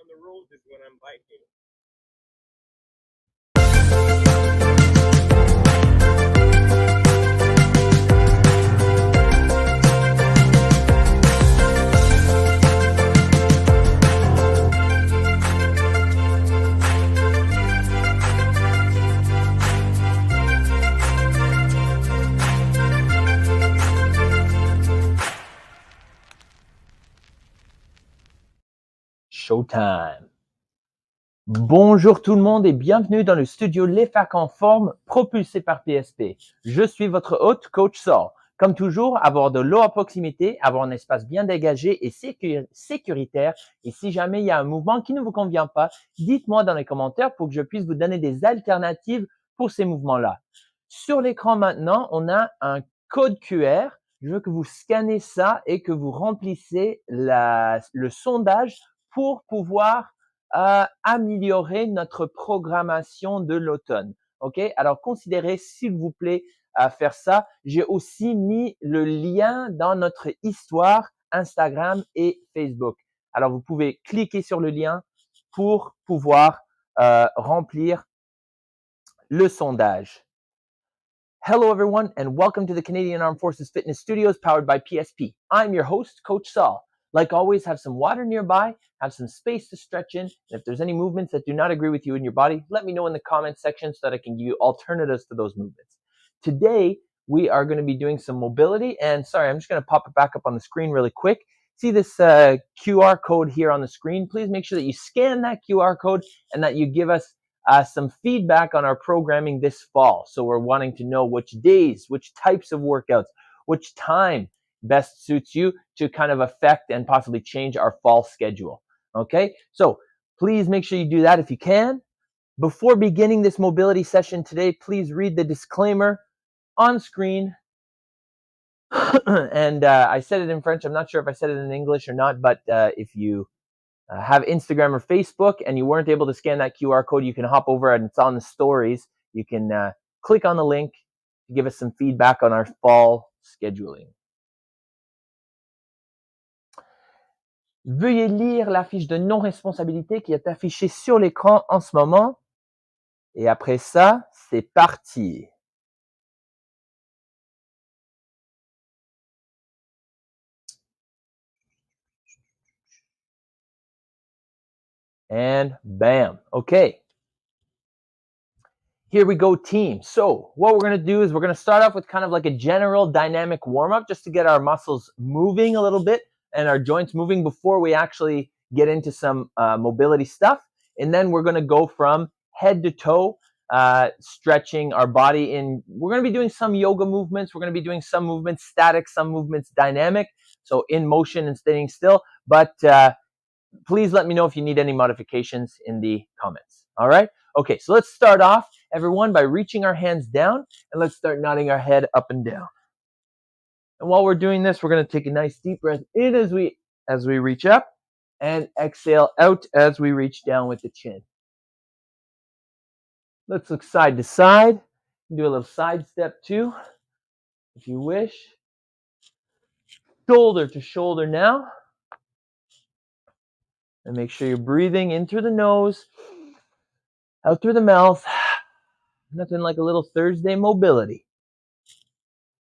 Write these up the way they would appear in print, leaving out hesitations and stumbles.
on the road is when I'm biking. Showtime. Bonjour tout le monde et bienvenue dans le studio Les Facs en forme propulsé par PSP. Je suis votre hôte, Coach Saul. Comme toujours, avoir de l'eau à proximité, avoir un espace bien dégagé et sécuritaire. Et si jamais il y a un mouvement qui ne vous convient pas, dites-moi dans les commentaires pour que je puisse vous donner des alternatives pour ces mouvements-là. Sur l'écran maintenant, on a un code QR. Je veux que vous scannez ça et que vous remplissez le sondage pour pouvoir améliorer notre programmation de l'automne. OK? Alors, considérez, s'il vous plaît, à faire ça. J'ai aussi mis le lien dans notre histoire Instagram et Facebook. Alors, vous pouvez cliquer sur le lien pour pouvoir remplir le sondage. Hello, everyone, and welcome to the Canadian Armed Forces Fitness Studios powered by PSP. I'm your host, Coach Saul. Like always, have some water nearby, have some space to stretch in, and if there's any movements that do not agree with you in your body, let me know in the comment section so that I can give you alternatives to those movements. Today, we are going to be doing some mobility, and sorry, I'm just going to pop it back up on the screen really quick. See this QR code here on the screen? Please make sure that you scan that QR code and that you give us some feedback on our programming this fall. So we're wanting to know which days, which types of workouts, which time best suits you to kind of affect and possibly change our fall schedule. Okay, so please make sure you do that if you can. Before beginning this mobility session today, please read the disclaimer on screen. And I said it in French. I'm not sure if I said it in English or not, but if you have Instagram or Facebook and you weren't able to scan that QR code, you can hop over and it's on the stories. You can click on the link to give us some feedback on our fall scheduling. Veuillez lire la fiche de non-responsabilité qui est affichée sur l'écran en ce moment. Et après ça, c'est parti. And bam. Okay. Here we go, team. So what we're going to do is we're going to start off with kind of like a general dynamic warm-up just to get our muscles moving a little bit and our joints moving before we actually get into some mobility stuff. And then we're going to go from head to toe, stretching our body in. We're going to be doing some yoga movements. We're going to be doing some movements static, some movements dynamic. So in motion and staying still. But please let me know if you need any modifications in the comments. All right? Okay, so let's start off, everyone, by reaching our hands down, and let's start nodding our head up and down. And while we're doing this, we're going to take a nice deep breath in as we reach up, and exhale out as we reach down with the chin. Let's look side to side. Do a little side step too, if you wish. Shoulder to shoulder now. And make sure you're breathing in through the nose, out through the mouth. Nothing like a little Thursday mobility.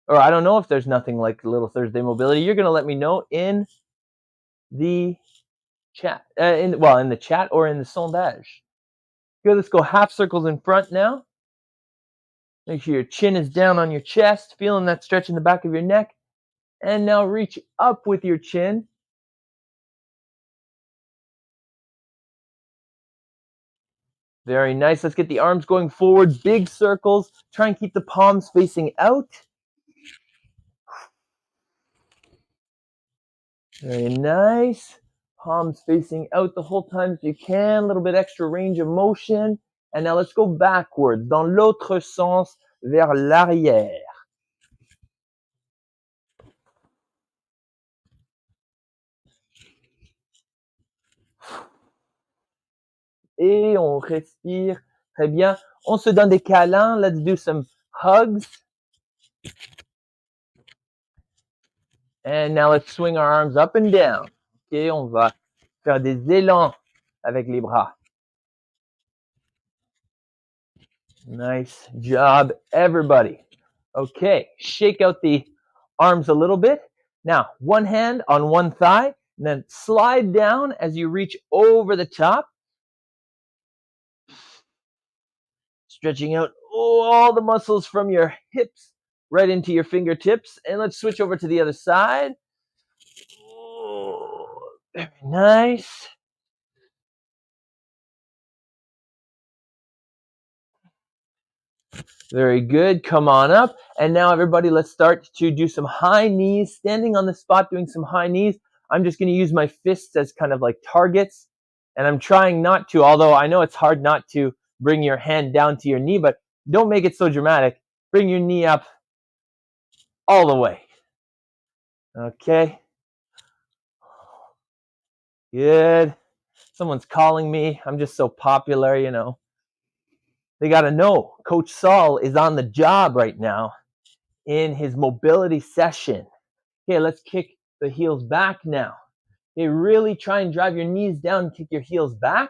Or I don't know if there's nothing like a little Thursday mobility. You're going to let me know in the chat. In the chat or in the sondage. Good, let's go half circles in front now. Make sure your chin is down on your chest, feeling that stretch in the back of your neck. And now reach up with your chin. Very nice. Let's get the arms going forward. Big circles. Try and keep the palms facing out. Very nice. Palms facing out the whole time if you can. A little bit extra range of motion. And now let's go backwards. Dans l'autre sens, vers l'arrière. Et on respire. Très bien. On se donne des câlins. Let's do some hugs. And now let's swing our arms up and down. Okay, on va faire des élans avec les bras. Nice job, everybody. Okay, shake out the arms a little bit. Now, one hand on one thigh, and then slide down as you reach over the top. Stretching out all the muscles from your hips right into your fingertips. And let's switch over to the other side. Oh, very nice. Very good. Come on up. And now, everybody, let's start to do some high knees. Standing on the spot, doing some high knees. I'm just going to use my fists as kind of like targets. And I'm trying not to, although I know it's hard not to bring your hand down to your knee, but don't make it so dramatic. Bring your knee up all the way. Okay. Good. Someone's calling me. I'm just so popular, you know. They got to know Coach Saul is on the job right now in his mobility session. Okay, let's kick the heels back now. Okay, really try and drive your knees down and kick your heels back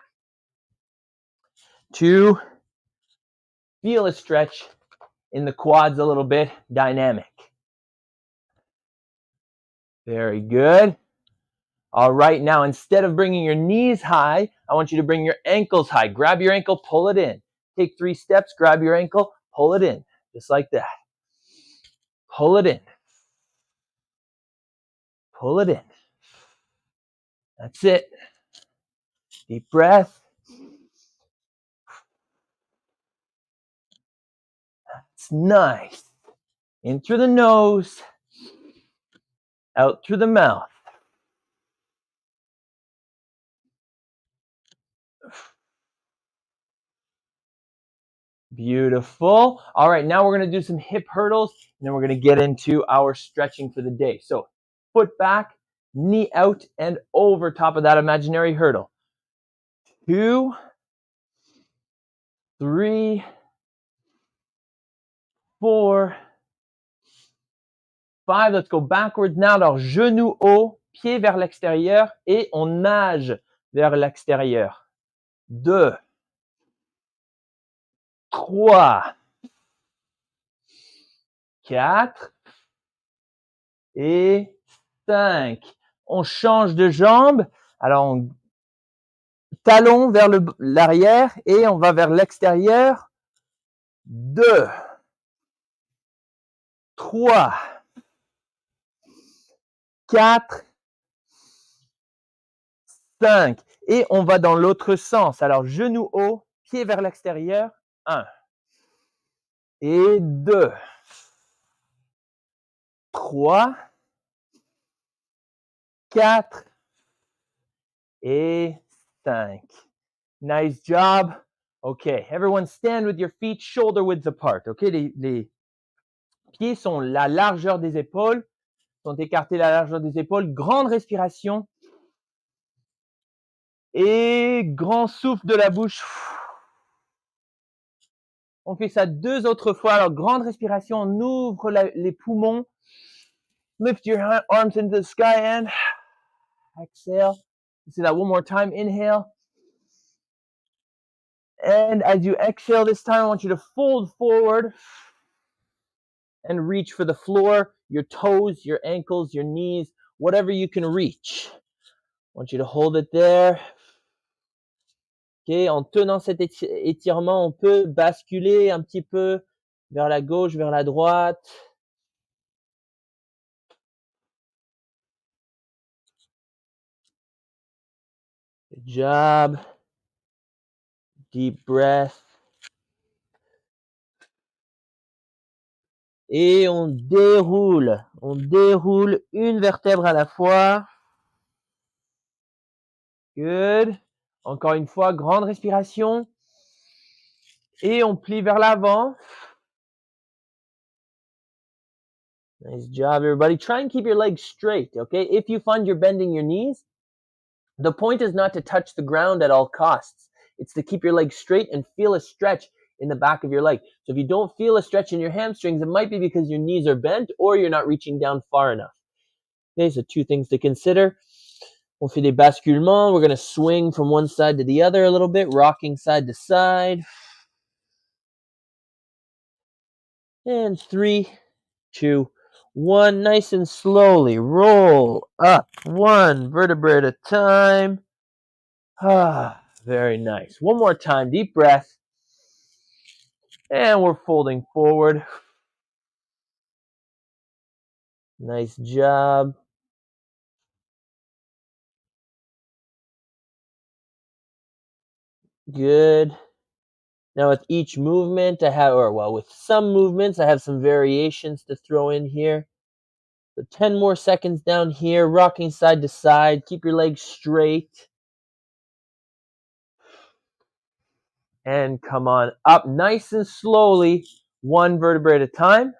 to feel a stretch in the quads a little bit, dynamic. Very good. All right, now instead of bringing your knees high, I want you to bring your ankles high. Grab your ankle, pull it in. Take 3 steps, grab your ankle, pull it in, just like that. Pull it in. Pull it in. That's it. Deep breath. That's nice. In through the nose, out through the mouth. Beautiful. All right, now we're going to do some hip hurdles, and then we're going to get into our stretching for the day. So, foot back, knee out, and over top of that imaginary hurdle. 2, 3, 4, 5. Let's go backwards now. Alors, genou haut, pied vers l'extérieur, et on nage vers l'extérieur. 2, 3, 4 et 5. On change de jambe. Alors, on talon vers l'arrière et on va vers l'extérieur. 2, 3, 4, 5. Et on va dans l'autre sens. Alors, genou haut, pied vers l'extérieur. 1 et 2, 3, 4 et 5. Nice job. Okay, everyone stand with your feet shoulder width apart. Okay, les pieds sont la largeur des épaules, sont écartés la largeur des épaules. Grande respiration. Et grand souffle de la bouche. On fait ça 2 autres fois. Alors, grande respiration, on ouvre les poumons. Lift your arms into the sky and exhale. Let's do that one more time. Inhale. And as you exhale this time, I want you to fold forward and reach for the floor, your toes, your ankles, your knees, whatever you can reach. I want you to hold it there. Okay, en tenant cet étirement, on peut basculer un petit peu vers la gauche, vers la droite. Good job. Deep breath. Et on déroule une vertèbre à la fois. Good. Encore une fois, grande respiration. Et on plie vers l'avant. Nice job, everybody. Try and keep your legs straight, okay? If you find you're bending your knees, the point is not to touch the ground at all costs. It's to keep your legs straight and feel a stretch in the back of your leg. So if you don't feel a stretch in your hamstrings, it might be because your knees are bent or you're not reaching down far enough. Okay, so 2 things to consider. On fait des basculements. We're going to swing from one side to the other a little bit, rocking side to side. And 3, 2, 1. Nice and slowly roll up one vertebrae at a time. Ah, very nice. One more time. Deep breath. And we're folding forward. Nice job. Good. Now with each movement, with some movements, I have some variations to throw in here. So 10 more seconds down here, rocking side to side. Keep your legs straight. And come on up nice and slowly, one vertebrae at a time.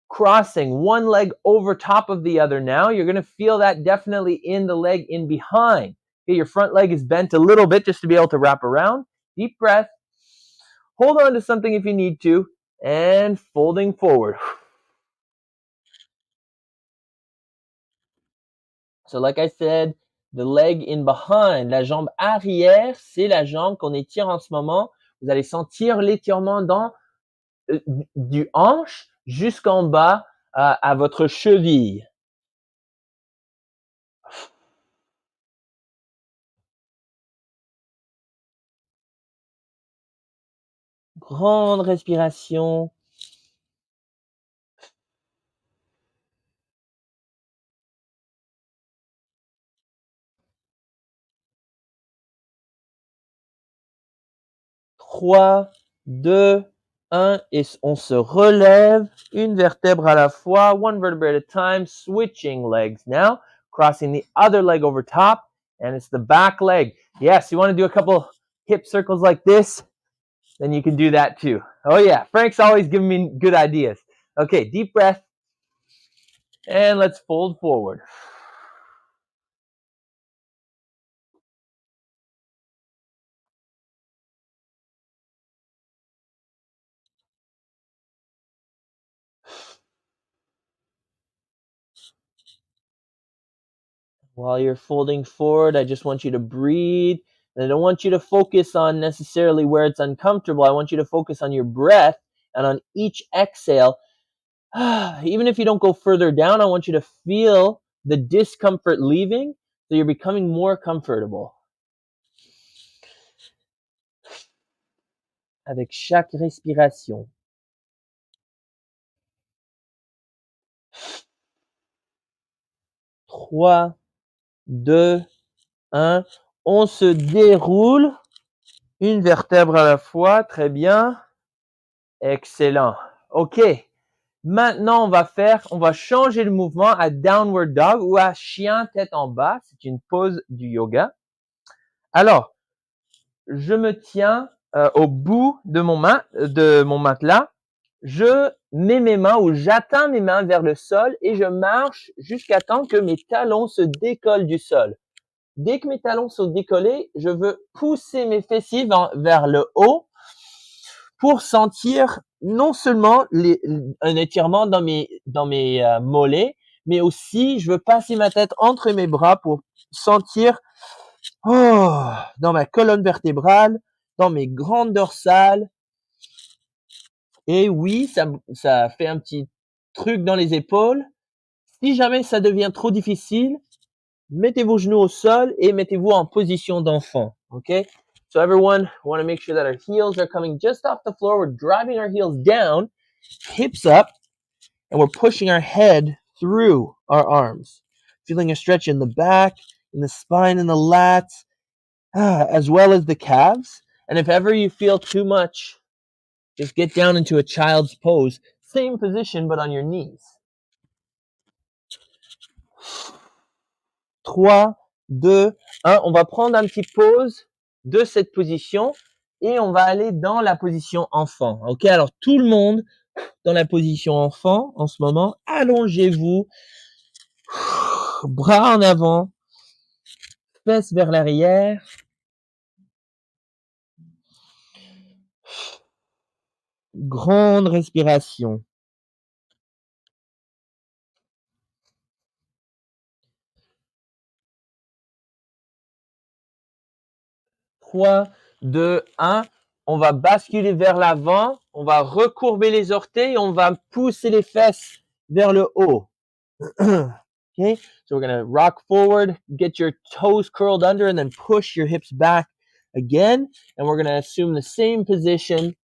Crossing one leg over top of the other now. You're going to feel that definitely in the leg in behind. Okay, your front leg is bent a little bit just to be able to wrap around. Deep breath. Hold on to something if you need to. And folding forward. So like I said, the leg in behind, la jambe arrière, c'est la jambe qu'on étire en ce moment. Vous allez sentir l'étirement du hanche jusqu'en bas à votre cheville. Grande respiration. Trois, deux, un, et on se relève, une vertèbre à la fois, one vertebrae at a time, switching legs now, crossing the other leg over top, and it's the back leg. Yes, you want to do a couple hip circles like this, then you can do that too. Oh yeah, Frank's always giving me good ideas. Okay, deep breath, and let's fold forward. While you're folding forward, I just want you to breathe. And I don't want you to focus on necessarily where it's uncomfortable. I want you to focus on your breath and on each exhale. Even if you don't go further down, I want you to feel the discomfort leaving so you're becoming more comfortable. Avec chaque respiration. 3, 2, 1. On se déroule. Une vertèbre à la fois. Très bien. Excellent. OK. Maintenant, on va changer le mouvement à downward dog ou à chien tête en bas. C'est une pose du yoga. Alors, je me tiens au bout de mon matelas. Je mets mes mains ou j'atteins mes mains vers le sol et je marche jusqu'à temps que mes talons se décollent du sol. Dès que mes talons sont décollés, je veux pousser mes fessiers vers le haut pour sentir non seulement un étirement dans mes mollets, mais aussi je veux passer ma tête entre mes bras pour sentir dans ma colonne vertébrale, dans mes grandes dorsales. Et oui, ça fait un petit truc dans les épaules. Si jamais ça devient trop difficile, mettez vos genoux au sol et mettez-vous en position d'enfant. Okay? So everyone, want to make sure that our heels are coming just off the floor. We're driving our heels down, hips up, and we're pushing our head through our arms. Feeling a stretch in the back, in the spine, and the lats, as well as the calves. And if ever you feel too much, just get down into a child's pose. Same position, but on your knees. 3, 2, 1. On va prendre un petit pause de cette position et on va aller dans la position enfant. OK, alors tout le monde dans la position enfant en ce moment, allongez-vous, bras en avant, fesses vers l'arrière. Grande respiration. 3, 2, 1. On va basculer vers l'avant. On va recourber les orteils. On va pousser les fesses vers le haut. Okay, so we're going to rock forward, get your toes curled under, and then push your hips back again. And we're going to assume the same position,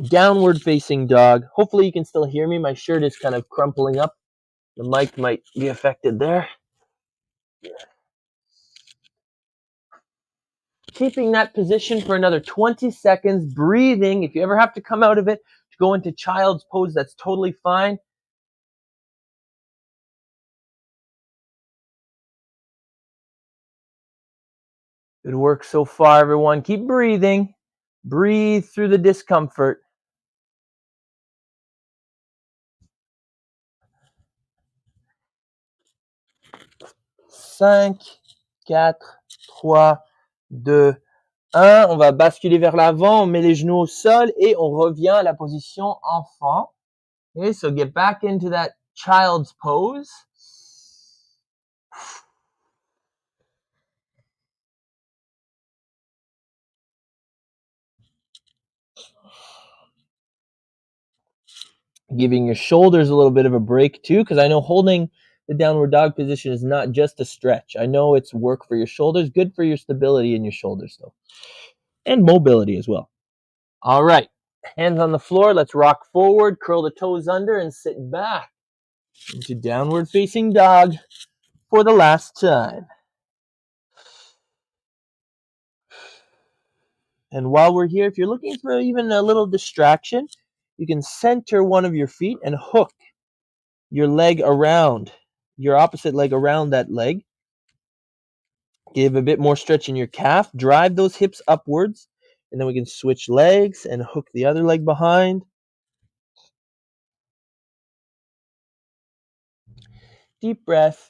downward facing dog. Hopefully you can still hear me. My shirt is kind of crumpling up. The mic might be affected there. Keeping that position for another 20 seconds, breathing. If you ever have to come out of it to go into child's pose, that's totally fine. Good work so far, everyone. Keep breathing. Breathe through the discomfort. 5, 4, 3, 2, 1. On va basculer vers l'avant, on met les genoux au sol et on revient à la position enfant. Okay, so get back into that child's pose. Giving your shoulders a little bit of a break too, because I know holding the downward dog position is not just a stretch. I know it's work for your shoulders, good for your stability in your shoulders though, and mobility as well. All right, hands on the floor. Let's rock forward, curl the toes under, and sit back into downward facing dog for the last time. And while we're here, if you're looking for even a little distraction, you can center one of your feet and hook your leg around, your opposite leg around that leg. Give a bit more stretch in your calf. Drive those hips upwards. And then we can switch legs and hook the other leg behind. Deep breath.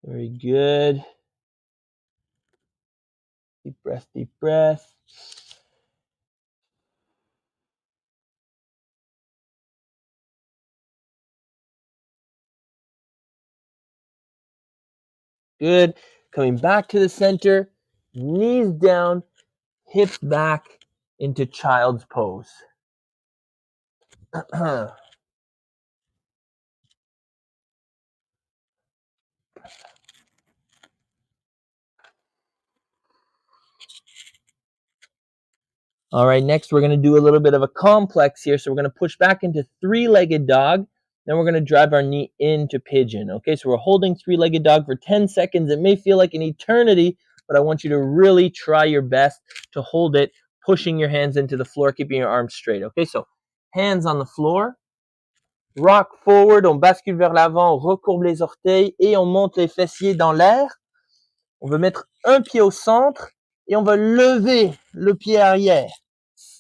Very good. Deep breath, deep breath. Good. Coming back to the center. Knees down, hips back into child's pose. All right, next we're going to do a little bit of a complex here. So we're going to push back into three-legged dog. Then we're going to drive our knee into pigeon. Okay, so we're holding three-legged dog for 10 seconds. It may feel like an eternity, but I want you to really try your best to hold it, pushing your hands into the floor, keeping your arms straight. Okay, so hands on the floor. Rock forward, on bascule vers l'avant, on recourbe les orteils et on monte les fessiers dans l'air. On veut mettre un pied au centre et on va lever le pied arrière.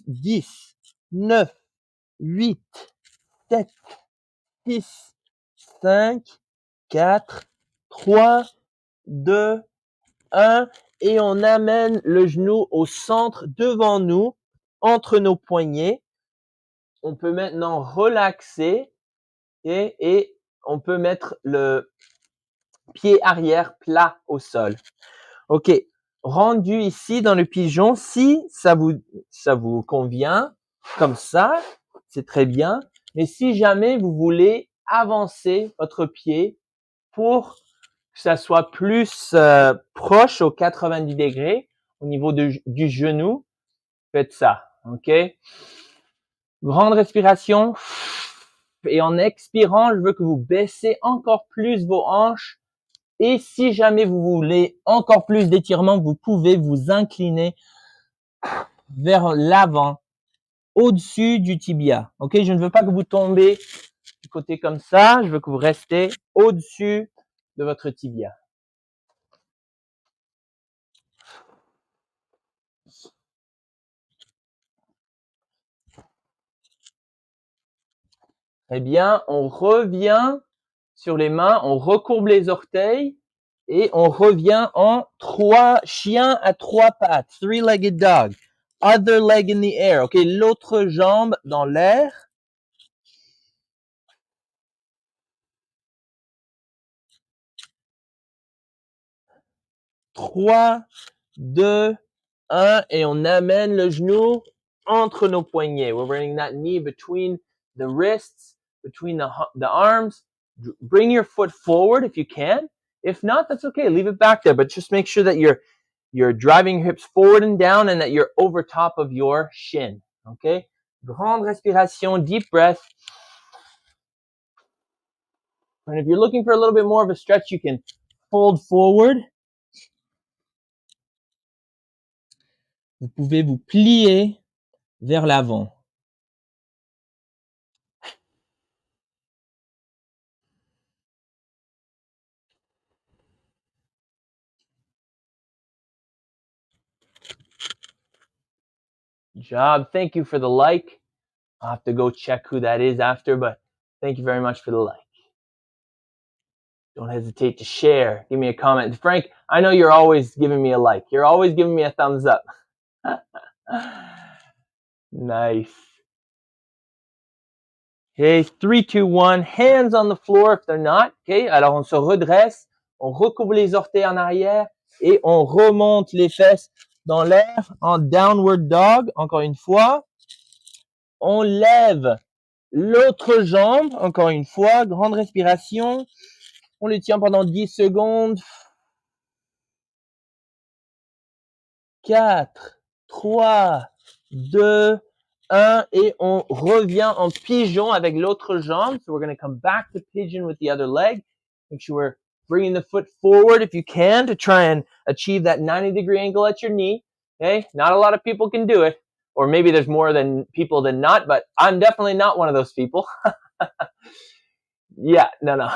10, 9, 8, 7, 6, 5, 4, 3, 2, 1. Et on amène le genou au centre devant nous, entre nos poignets. On peut maintenant relaxer et on peut mettre le pied arrière plat au sol. Ok, rendu ici dans le pigeon, si ça vous convient, comme ça, c'est très bien. Mais si jamais vous voulez avancer votre pied pour que ça soit plus proche aux 90 degrés au niveau du genou, faites ça, ok? Grande respiration. Et en expirant, je veux que vous baissez encore plus vos hanches. Et si jamais vous voulez encore plus d'étirement, vous pouvez vous incliner vers l'avant, au-dessus du tibia. Ok, je ne veux pas que vous tombez du côté comme ça. Je veux que vous restez au-dessus de votre tibia. Très bien, on revient sur les mains, on recourbe les orteils et on revient en chien à trois pattes, three-legged dog. Other leg in the air. Ok, l'autre jambe dans l'air. 3, 2, 1. Et on amène le genou entre nos poignets. We're bringing that knee between the wrists, between the arms. Bring your foot forward if you can. If not, that's okay. Leave it back there. But just make sure that you're driving your hips forward and down and that you're over top of your shin. Okay? Grande respiration, deep breath. And if you're looking for a little bit more of a stretch, you can fold forward. Vous pouvez vous plier vers l'avant. Good job. Thank you for the like. I'll have to go check who that is after, but thank you very much for the like. Don't hesitate to share. Give me a comment. Frank, I know you're always giving me a like. You're always giving me a thumbs up. Nice. Okay, 3, 2, 1. Hands on the floor if they're not. Okay, alors on se redresse. On recouvre les orteils en arrière et on remonte les fesses dans l'air en downward dog. Encore une fois. On lève l'autre jambe. Encore une fois. Grande respiration. On le tient pendant 10 secondes. 4, 3, 2, 1. Et on revient en pigeon avec l'autre jambe. So we're going to come back to pigeon with the other leg. Make sure we're bringing the foot forward if you can to try and achieve that 90-degree angle at your knee. Okay? Not a lot of people can do it. Or maybe there's more than people than not, but I'm definitely not one of those people. Yeah, no.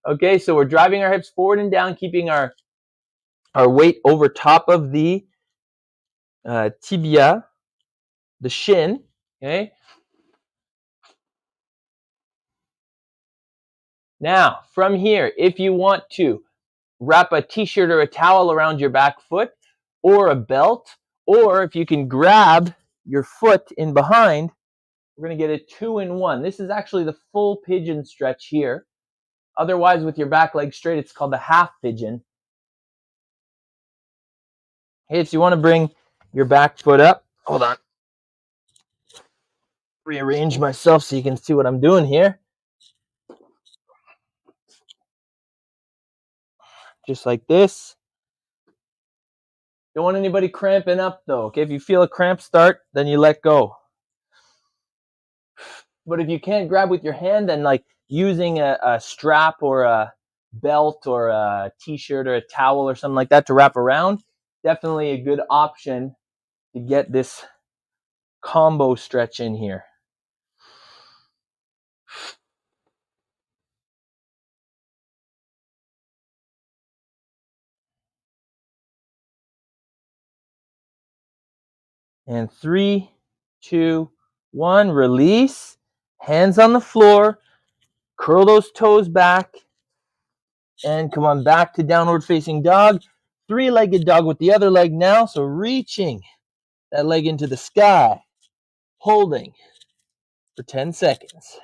Okay, so we're driving our hips forward and down, keeping our weight over top of the tibia, the shin. Okay. Now, from here, if you want to wrap a t-shirt or a towel around your back foot or a belt, or if you can grab your foot in behind, we're going to get a 2-in-1. This is actually the full pigeon stretch here. Otherwise, with your back leg straight, it's called the half pigeon. Okay, so you want to bring your back foot up. Hold on. Rearrange myself so you can see what I'm doing here. Just like this. Don't want anybody cramping up though. Okay, if you feel a cramp start, then you let go. But if you can't grab with your hand, then like using a strap or a belt or a t-shirt or a towel or something like that to wrap around, definitely a good option to get this combo stretch in here. And 3, 2, 1, release. Hands on the floor. Curl those toes back. And come on back to downward facing dog. 3-legged dog with the other leg now. So reaching that leg into the sky. Holding for 10 seconds.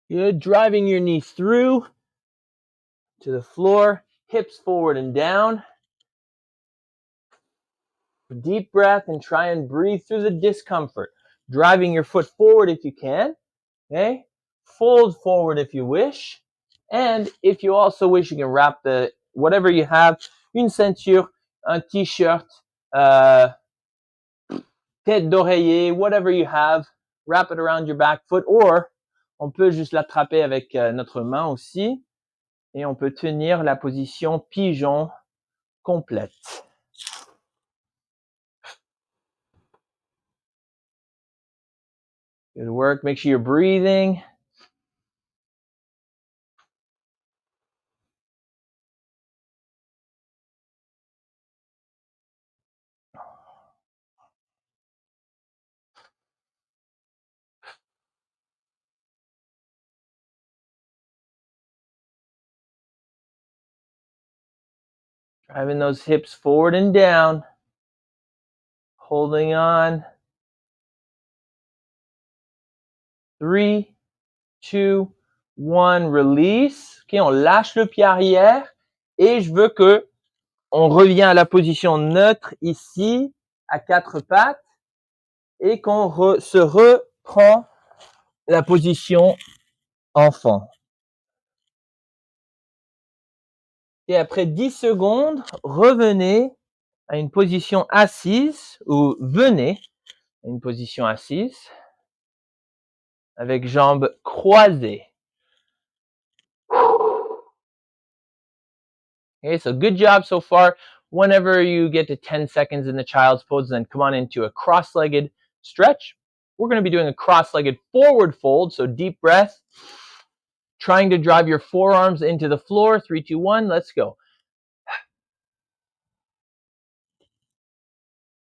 Good. Driving your knee through to the floor. Hips forward and down. Deep breath and try and breathe through the discomfort. Driving your foot forward if you can. Okay? Fold forward if you wish. And if you also wish, you can wrap the whatever you have, une ceinture, un t-shirt, tête d'oreiller, whatever you have, wrap it around your back foot, or on peut juste l'attraper avec notre main aussi, et on peut tenir la position pigeon complète. Good work. Make sure you're breathing. Driving those hips forward and down. Holding on. 3, 2, 1, release. OK, on lâche le pied arrière et je veux que on revient à la position neutre ici, à 4 pattes, et qu'on se reprend la position enfant. Et après 10 secondes, revenez à une position assise ou venez à une position assise avec jambes croisées. Okay, so good job so far. Whenever you get to 10 seconds in the child's pose, then come on into a cross-legged stretch. We're going to be doing a cross-legged forward fold, so deep breath. Trying to drive your forearms into the floor. 3, 2, 1, let's go.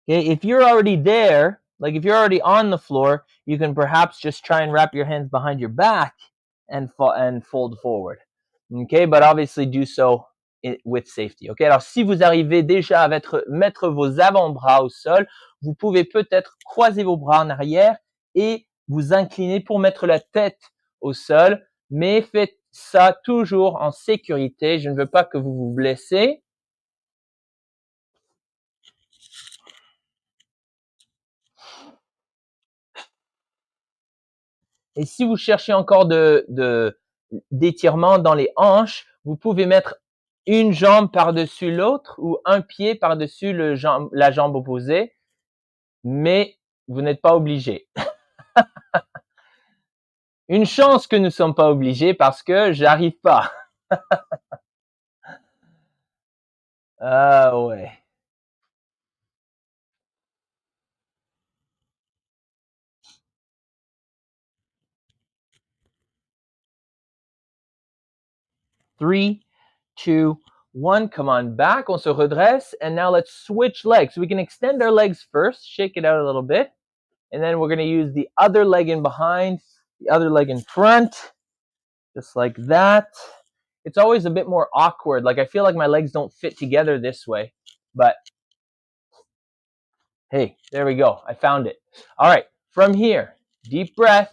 Okay, if you're already there, like if you're already on the floor, you can perhaps just try and wrap your hands behind your back and fold forward. Okay, but obviously do so with safety. Okay, alors si vous arrivez déjà à mettre vos avant-bras au sol, vous pouvez peut-être croiser vos bras en arrière et vous incliner pour mettre la tête au sol, mais faites ça toujours en sécurité. Je ne veux pas que vous vous blessez. Et si vous cherchez encore d'étirement dans les hanches, vous pouvez mettre une jambe par-dessus l'autre ou un pied par-dessus la jambe opposée, mais vous n'êtes pas obligé. Une chance que nous ne sommes pas obligés parce que j'arrive pas. Ah ouais. Three, 2, 1, come on back. On se redresse. And now let's switch legs. So we can extend our legs first, shake it out a little bit. And then we're going to use the other leg in behind, the other leg in front. Just like that. It's always a bit more awkward. Like I feel like my legs don't fit together this way. But hey, there we go. I found it. All right. From here, deep breath.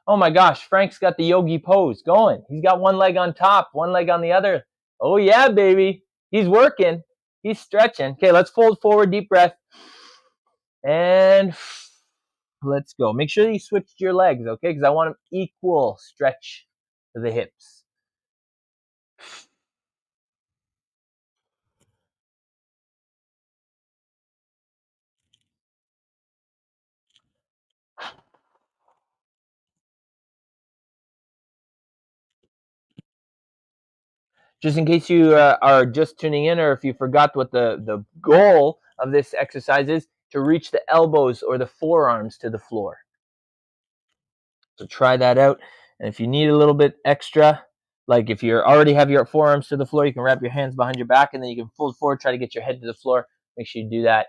Oh my gosh, Frank's got the yogi pose going. He's got one leg on top, one leg on the other. Oh yeah, baby. He's working. He's stretching. Okay, let's fold forward, deep breath. And let's go. Make sure you switched your legs, okay? Because I want an equal stretch to the hips. Just in case you are just tuning in, or if you forgot what the goal of this exercise is, to reach the elbows or the forearms to the floor. So try that out. And if you need a little bit extra, like if you already have your forearms to the floor, you can wrap your hands behind your back and then you can fold forward, try to get your head to the floor. Make sure you do that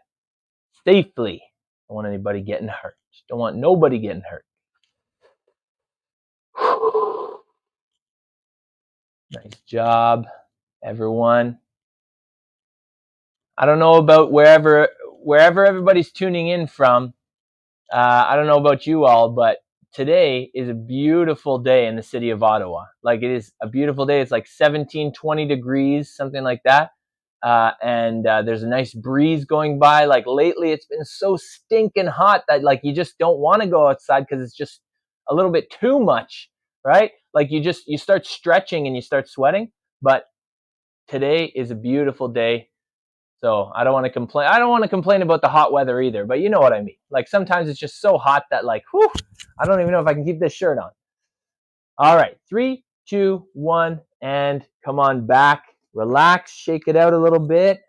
safely. Don't want anybody getting hurt. Just don't want nobody getting hurt. Nice job, everyone. I don't know about wherever everybody's tuning in from. I don't know about you all, but today is a beautiful day in the city of Ottawa. Like it is a beautiful day. It's like 17, 20 degrees, something like that. And there's a nice breeze going by. Like lately it's been so stinking hot that like you just don't want to go outside because it's just a little bit too much, right? Like you start stretching and you start sweating. But today is a beautiful day. So I don't want to complain. I don't want to complain about the hot weather either, but you know what I mean. Like sometimes it's just so hot that like, whew, I don't even know if I can keep this shirt on. All right, 3, 2, 1, and come on back. Relax, shake it out a little bit.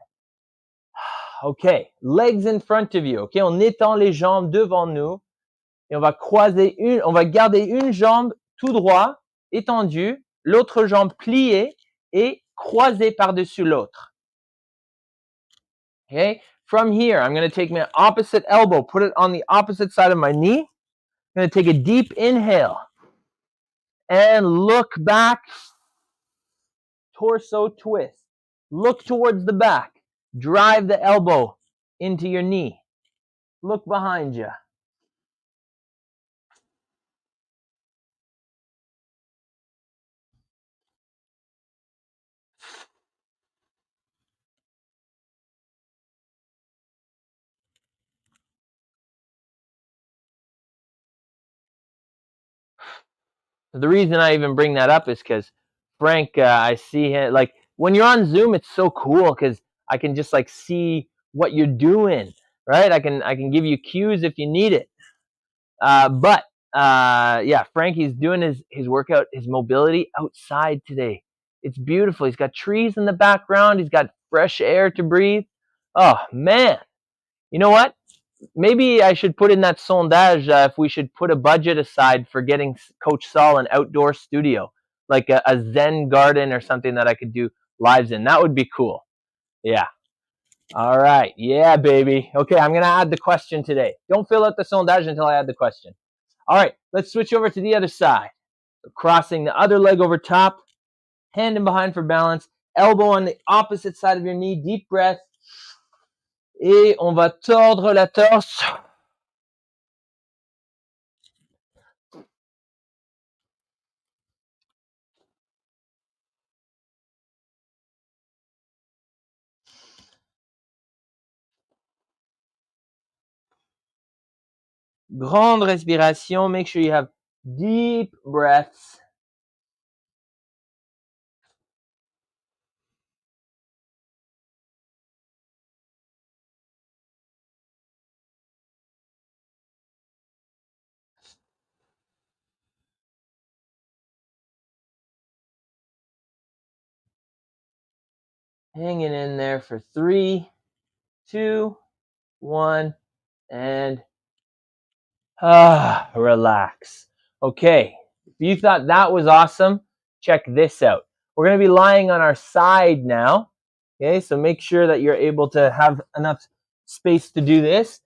Okay, legs in front of you. Okay, on étend les jambes devant nous et on va garder une jambe tout droit, étendue, l'autre jambe pliée et croisée par-dessus l'autre. Okay, from here, I'm going to take my opposite elbow, put it on the opposite side of my knee. I'm going to take a deep inhale and look back, torso twist. Look towards the back. Drive the elbow into your knee. Look behind you. The reason I even bring that up is because Frank, I see him like when you're on Zoom, it's so cool because I can just like see what you're doing, right? I can give you cues if you need it. But yeah, Frankie's doing his workout, his mobility outside today. It's beautiful. He's got trees in the background. He's got fresh air to breathe. Oh man, you know what? Maybe I should put in that sondage if we should put a budget aside for getting Coach Saul an outdoor studio, like a Zen garden or something that I could do lives in. That would be cool. Yeah. All right. Yeah, baby. Okay, I'm going to add the question today. Don't fill out the sondage until I add the question. All right, let's switch over to the other side. Crossing the other leg over top, hand in behind for balance, elbow on the opposite side of your knee, deep breath. Et on va tordre la torse. Grande respiration. Make sure you have deep breaths. Hanging in there for 3, 2, 1, and relax. Okay, if you thought that was awesome, check this out. We're going to be lying on our side now. Okay, so make sure that you're able to have enough space to do this.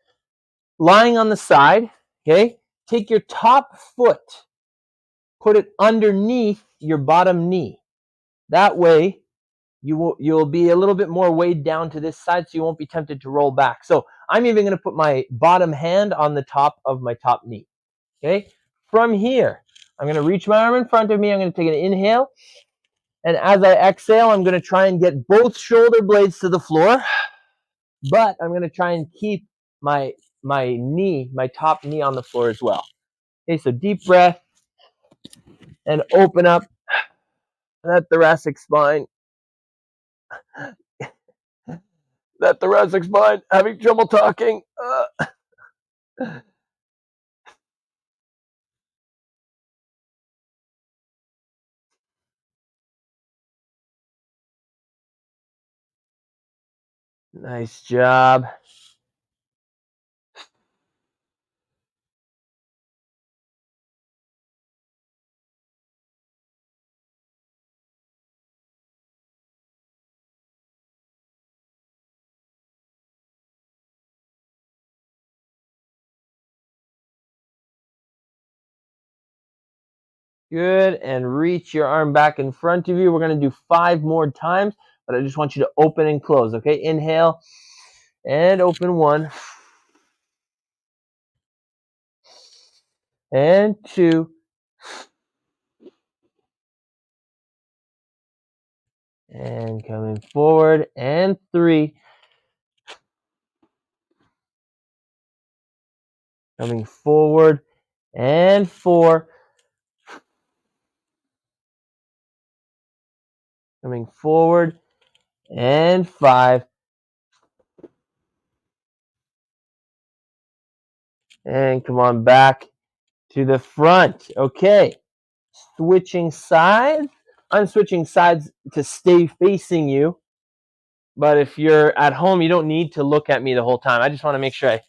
Lying on the side, okay, take your top foot, put it underneath your bottom knee. That way, you'll be a little bit more weighed down to this side, so you won't be tempted to roll back. So I'm even going to put my bottom hand on the top of my top knee. Okay, from here, I'm going to reach my arm in front of me. I'm going to take an inhale. And as I exhale, I'm going to try and get both shoulder blades to the floor. But I'm going to try and keep my knee, my top knee on the floor as well. Okay, so deep breath and open up that thoracic spine. That thoracic spine, having trouble talking. Nice job. Good, and reach your arm back in front of you. We're going to do 5 more times, but I just want you to open and close, okay? Inhale and open 1. And 2. And coming forward, and 3. Coming forward, and 4. Coming forward, and 5. And come on back to the front. Okay, switching sides. I'm switching sides to stay facing you. But if you're at home, you don't need to look at me the whole time. I just want to make sure I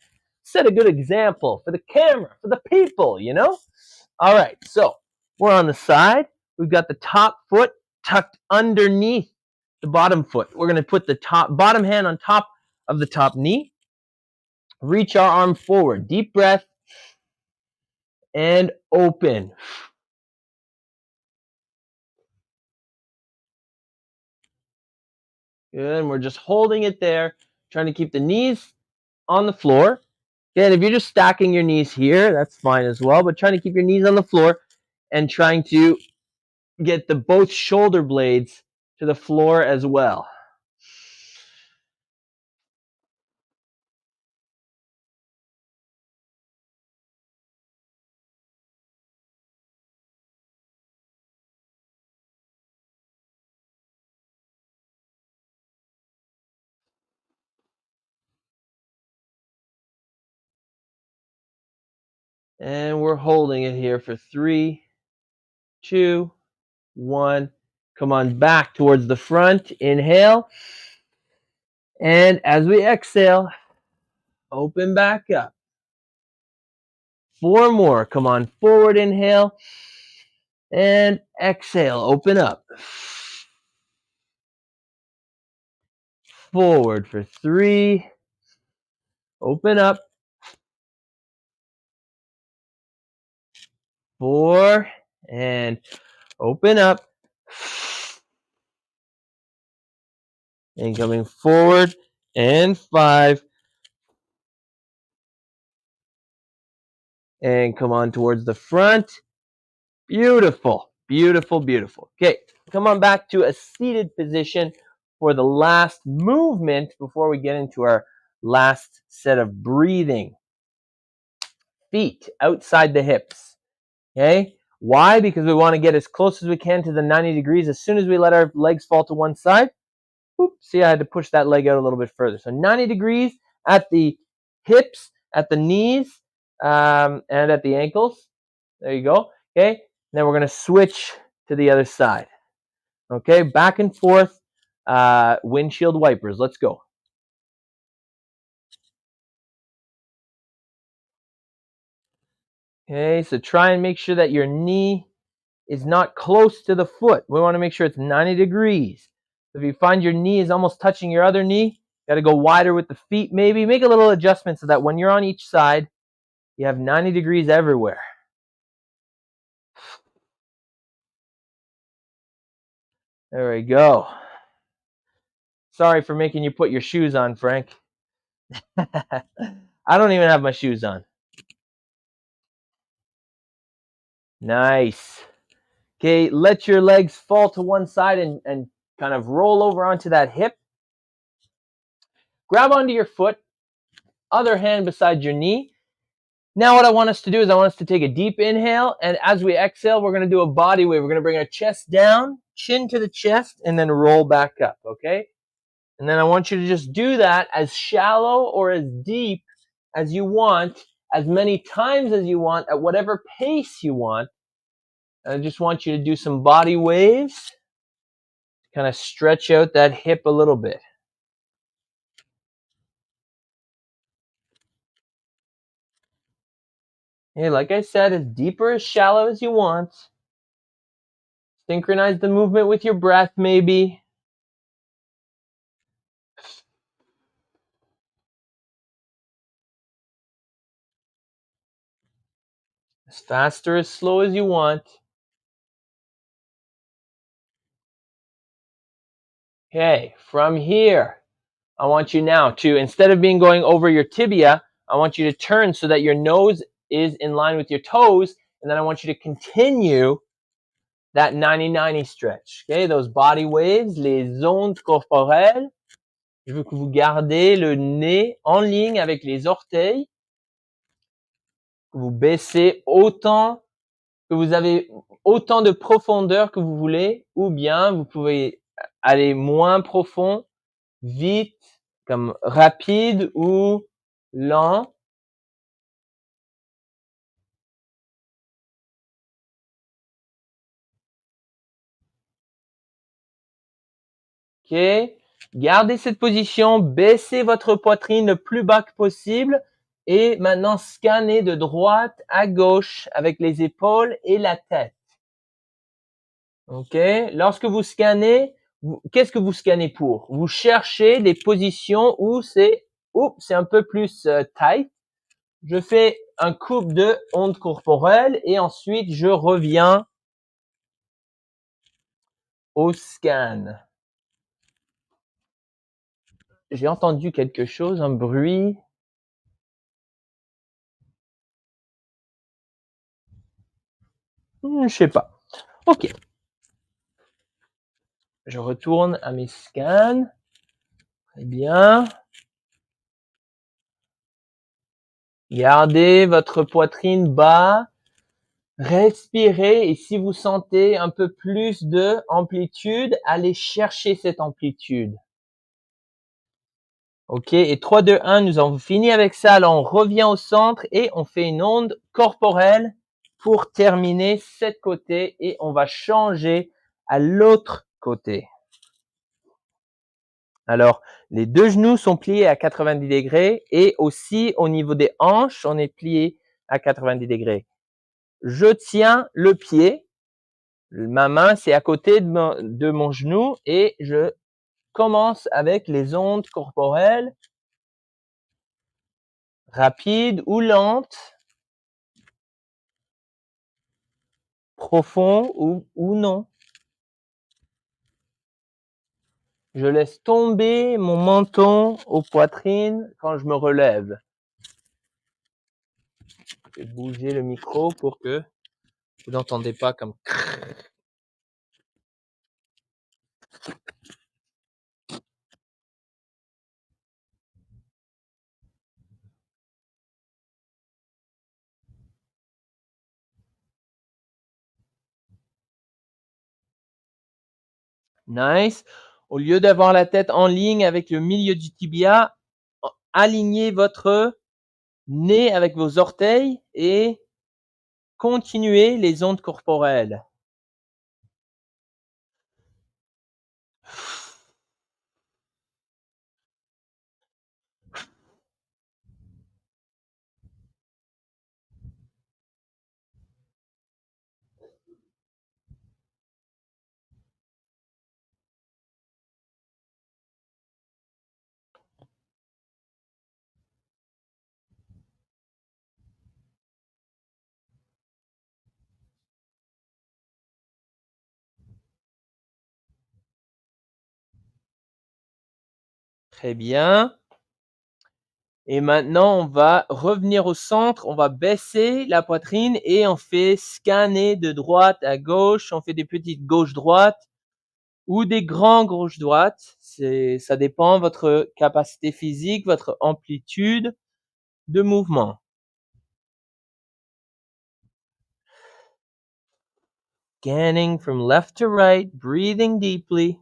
set a good example for the camera, for the people, you know? All right, so we're on the side. We've got the top foot tucked underneath the bottom foot. We're going to put the bottom hand on top of the top knee. Reach our arm forward. Deep breath and open. Good, and we're just holding it there, trying to keep the knees on the floor. And if you're just stacking your knees here, that's fine as well, but trying to keep your knees on the floor and trying to get the both shoulder blades to the floor as well. And we're holding it here for 3, 2, 1. Come on back towards the front. Inhale. And as we exhale, open back up. 4 more. Come on forward. Inhale. And exhale. Open up. Forward for 3. Open up. 4. And open up. And coming forward. And 5. And come on towards the front. Beautiful, beautiful, beautiful. Okay, come on back to a seated position for the last movement before we get into our last set of breathing. Feet outside the hips. Okay, why? Because we want to get as close as we can to the 90 degrees. As soon as we let our legs fall to one side, oops, see, I had to push that leg out a little bit further. So 90 degrees at the hips, at the knees, and at the ankles. There you go. Okay, then we're going to switch to the other side. Okay, back and forth, windshield wipers. Let's go. Okay, so try and make sure that your knee is not close to the foot. We want to make sure it's 90 degrees. If you find your knee is almost touching your other knee, got to go wider with the feet maybe. Make a little adjustment so that when you're on each side, you have 90 degrees everywhere. There we go. Sorry for making you put your shoes on, Frank. I don't even have my shoes on. Nice. Okay, let your legs fall to one side and kind of roll over onto that hip. Grab onto your foot, other hand beside your knee. Now what I want us to do is I want us to take a deep inhale, and as we exhale, we're going to do a body wave. We're going to bring our chest down, chin to the chest, and then roll back up, okay? And then I want you to just do that as shallow or as deep as you want, as many times as you want, at whatever pace you want. I just want you to do some body waves, kind of stretch out that hip a little bit. Hey, like I said, as deep or as shallow as you want. Synchronize the movement with your breath, maybe. As fast or as slow as you want. Okay, from here, I want you now to, instead of going over your tibia, I want you to turn so that your nose is in line with your toes, and then I want you to continue that 90-90 stretch. Okay, those body waves, les ondes corporelles. Je veux que vous gardez le nez en ligne avec les orteils, que vous baissez autant, que vous avez autant de profondeur que vous voulez, ou bien vous pouvez aller moins profond, vite, comme rapide ou lent. Ok, gardez cette position, baissez votre poitrine le plus bas que possible et maintenant scannez de droite à gauche avec les épaules et la tête. Ok, lorsque vous scannez, qu'est-ce que vous scannez pour? Vous cherchez les positions où c'est un peu plus tight. Je fais un couple de ondes corporelles et ensuite je reviens au scan. J'ai entendu quelque chose, un bruit. Je sais pas. Ok. Je retourne à mes scans. Très bien. Gardez votre poitrine bas. Respirez et si vous sentez un peu plus de amplitude, allez chercher cette amplitude. OK, et 3, 2, 1, nous avons fini avec ça. Alors, on revient au centre et on fait une onde corporelle pour terminer cette côté et on va changer à l'autre côté. Alors, les deux genoux sont pliés à 90 degrés et aussi au niveau des hanches, on est plié à 90 degrés. Je tiens le pied, ma main c'est à côté de mon genou et je commence avec les ondes corporelles, rapides ou lentes, profondes ou non. Je laisse tomber mon menton aux poitrines quand je me relève. Je vais bouger le micro pour que vous n'entendez pas comme nice. Au lieu d'avoir la tête en ligne avec le milieu du tibia, alignez votre nez avec vos orteils et continuez les ondes corporelles. Très bien. Et maintenant, on va revenir au centre, on va baisser la poitrine et on fait scanner de droite à gauche, on fait des petites gauche-droite ou des grands gauche-droite. Ça dépend de votre capacité physique, votre amplitude de mouvement. Scanning from left to right, breathing deeply.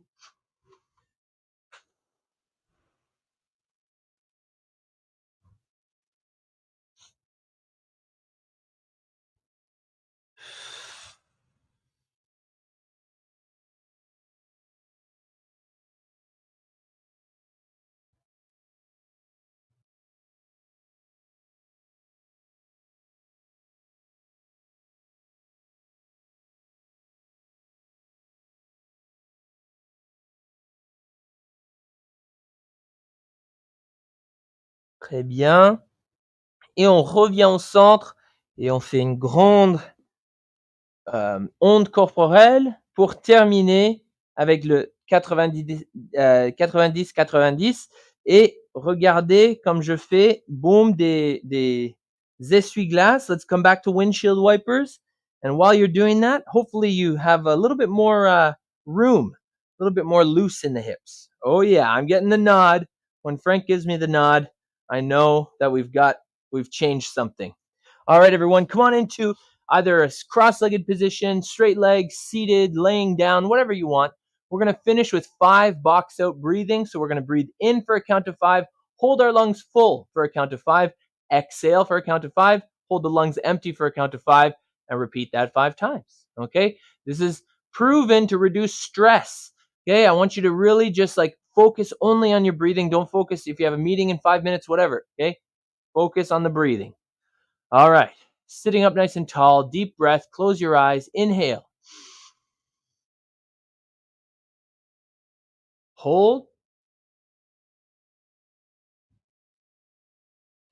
Très bien. Et on revient au centre et on fait une grande onde corporelle pour terminer avec le 90-90 et regardez comme je fais, boum, des essuie-glaces. Let's come back to windshield wipers. And while you're doing that, hopefully you have a little bit more room, a little bit more loose in the hips. Oh yeah, I'm getting the nod. When Frank gives me the nod, I know that we've changed something. All right, everyone, come on into either a cross-legged position, straight legs, seated, laying down, whatever you want. We're going to finish with 5 box out breathing. So we're going to breathe in for a count of 5, hold our lungs full for a count of 5, exhale for a count of 5, hold the lungs empty for a count of 5, and repeat that 5 times. Okay? This is proven to reduce stress. Okay? I want you to really just like focus only on your breathing. Don't focus if you have a meeting in 5 minutes, whatever. Okay? Focus on the breathing. All right. Sitting up nice and tall, deep breath, close your eyes, inhale. Hold.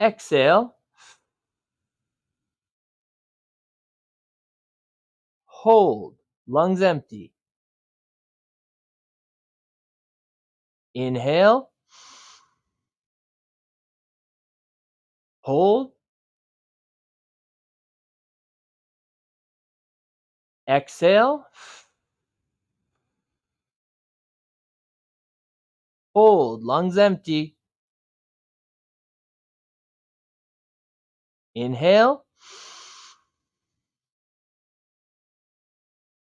Exhale. Hold. Lungs empty. Inhale. Hold. Exhale. Hold. Lungs empty. Inhale.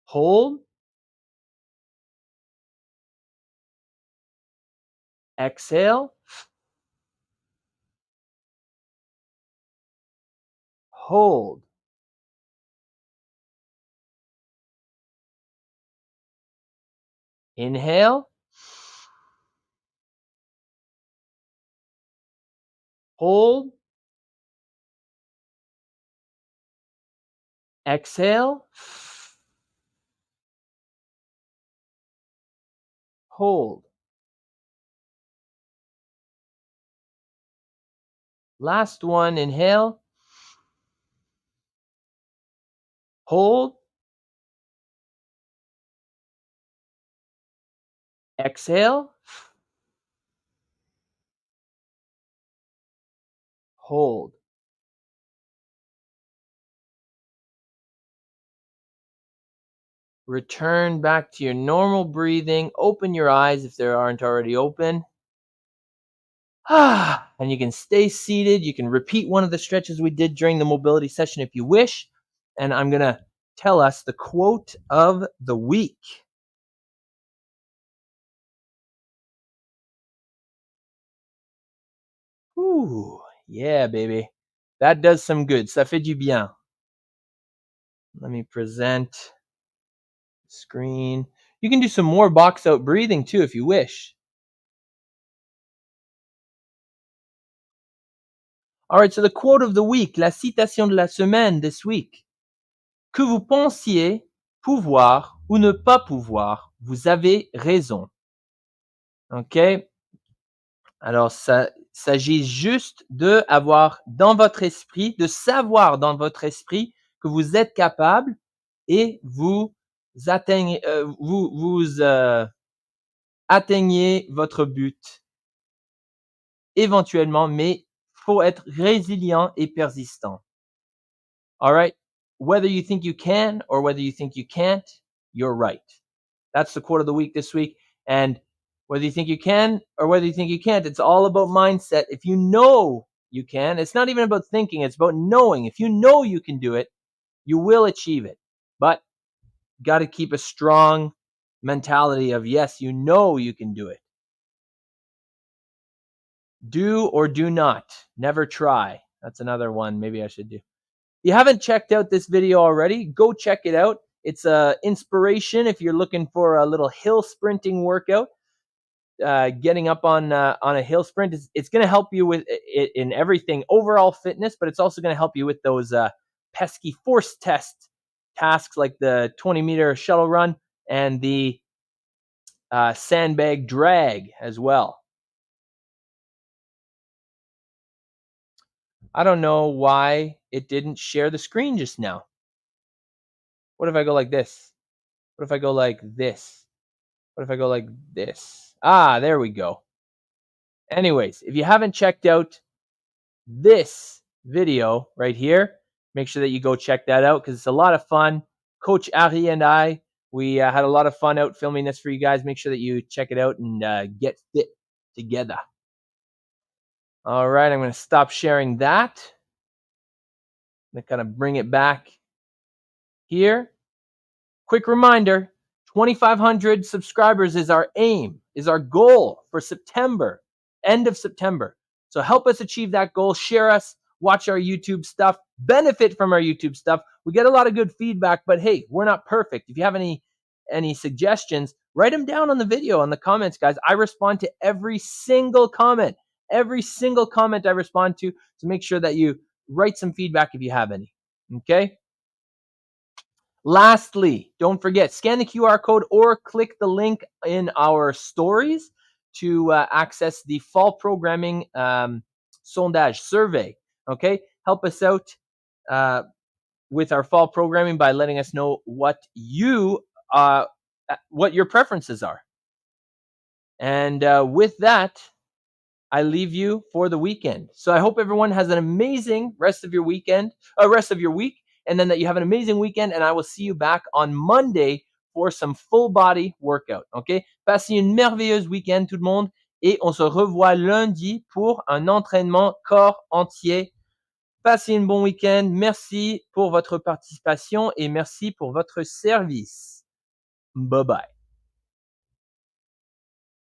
Hold. Exhale. hold. Inhale. Hold. Exhale. Hold. Last one, inhale. Hold. Exhale. Hold. Return back to your normal breathing. Open your eyes if they aren't already open. And you can stay seated. You can repeat one of the stretches we did during the mobility session if you wish. And I'm going to tell us the quote of the week. Ooh, yeah, baby. That does some good. Ça fait du bien. Let me present the screen. You can do some more box out breathing too if you wish. All right, so the quote of the week, la citation de la semaine this week. Que vous pensiez pouvoir ou ne pas pouvoir, vous avez raison. OK? Alors, ça s'agit juste de avoir dans votre esprit, de savoir dans votre esprit que vous êtes capable et vous atteignez, atteignez votre but éventuellement, mais faut être résilient et persistant. All right? Whether you think you can or whether you think you can't, you're right. That's the quote of the week this week. And whether you think you can or whether you think you can't, it's all about mindset. If you know you can, it's not even about thinking, it's about knowing. If you know you can do it, you will achieve it. But got to keep a strong mentality of, yes, you know you can do it. Do or do not. Never try. That's another one maybe I should do. If you haven't checked out this video already, go check it out. It's a inspiration if you're looking for a little hill sprinting workout. Getting up on a hill sprint, it's going to help you with it in everything, overall fitness, but it's also going to help you with those pesky force test tasks like the 20-meter shuttle run and the sandbag drag as well. I don't know why it didn't share the screen just now. What if I go like this? What if I go like this? What if I go like this? Ah, there we go. Anyways, if you haven't checked out this video right here, make sure that you go check that out because it's a lot of fun. Coach Ari and I, we had a lot of fun out filming this for you guys. Make sure that you check it out and get fit together. All right, I'm going to stop sharing that. I'm going to kind of bring it back here. Quick reminder, 2,500 subscribers is our aim, is our goal for September, end of September. So help us achieve that goal. Share us, watch our YouTube stuff, benefit from our YouTube stuff. We get a lot of good feedback, but hey, we're not perfect. If you have any suggestions, write them down on the video, on the comments, guys. I respond to every single comment. Every single comment I respond to. So make sure that you write some feedback if you have any. Okay? Lastly, don't forget, scan the QR code or click the link in our stories to access the fall programming sondage survey. Okay, help us out with our fall programming by letting us know what your preferences are. And with that, I leave you for the weekend. So I hope everyone has an amazing rest of your week, and then that you have an amazing weekend, and I will see you back on Monday for some full body workout. Okay? Passez une merveilleuse week-end tout le monde, et on se revoit lundi pour un entraînement corps entier. Passez un bon week-end. Merci pour votre participation et merci pour votre service. Bye bye.